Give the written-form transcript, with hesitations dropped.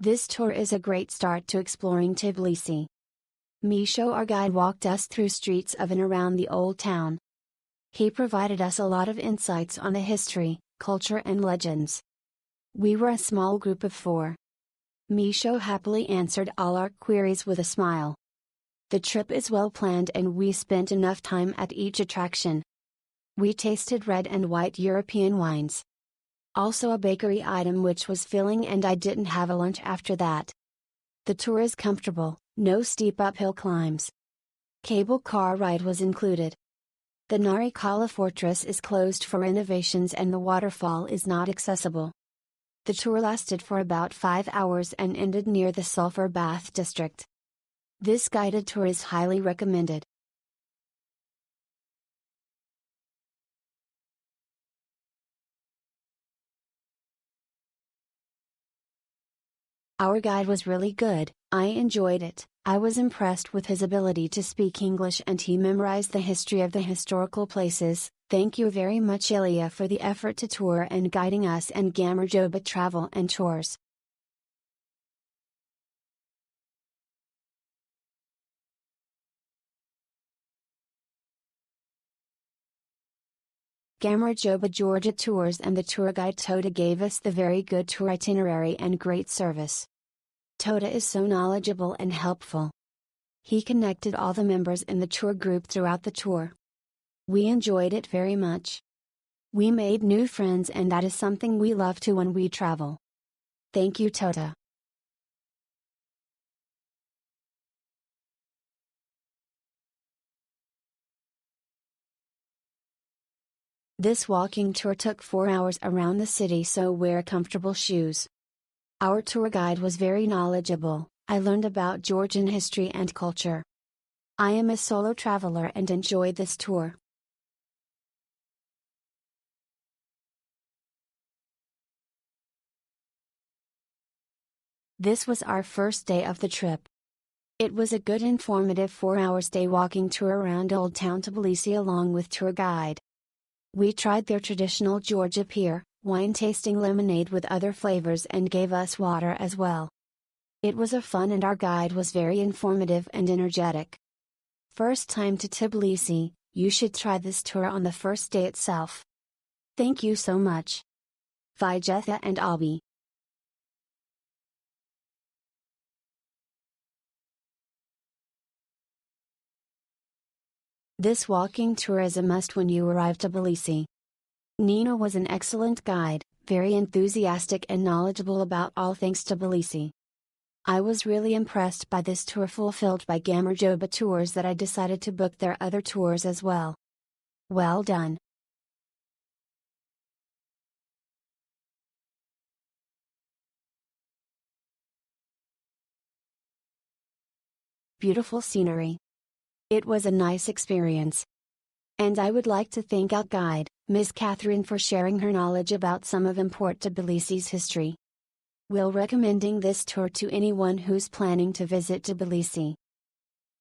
This tour is a great start to exploring Tbilisi. Misho, our guide, walked us through streets of and around the old town. He provided us a lot of insights on the history, culture and legends. We were a small group of 4. Misho happily answered all our queries with a smile. The trip is well planned and we spent enough time at each attraction. We tasted red and white European wines. Also a bakery item which was filling, and I didn't have a lunch after that. The tour is comfortable, no steep uphill climbs. Cable car ride was included. The Narikala fortress is closed for renovations and the waterfall is not accessible. The tour lasted for about 5 hours and ended near the sulfur bath district. This guided tour is highly recommended. Our guide was really good. I enjoyed it. I was impressed with his ability to speak English and he memorized the history of the historical places. Thank you very much, Ilya, for the effort to tour and guiding us, and Gamarjoba Travel and Tours. Gamarjoba Georgia Tours and the tour guide Tota gave us the very good tour itinerary and great service. Tota is so knowledgeable and helpful. He connected all the members in the tour group throughout the tour. We enjoyed it very much. We made new friends, and that is something we love to when we travel. Thank you, Tota. This walking tour took 4 hours around the city, so wear comfortable shoes. Our tour guide was very knowledgeable. I learned about Georgian history and culture. I am a solo traveler and enjoyed this tour. This was our first day of the trip. It was a good informative 4-hour day walking tour around Old Town Tbilisi along with tour guide. We tried their traditional Georgia beer, wine tasting lemonade with other flavors, and gave us water as well. It was a fun and our guide was very informative and energetic. First time to Tbilisi, you should try this tour on the first day itself. Thank you so much. Vijetha and Abi. This walking tour is a must when you arrive to Tbilisi. Nina was an excellent guide, very enthusiastic and knowledgeable about all things Tbilisi. I was really impressed by this tour fulfilled by Gamarjoba Tours that I decided to book their other tours as well. Well done. Beautiful scenery. It was a nice experience. And I would like to thank our guide, Ms. Catherine, for sharing her knowledge about some of important Tbilisi's history. We'll recommending this tour to anyone who's planning to visit Tbilisi.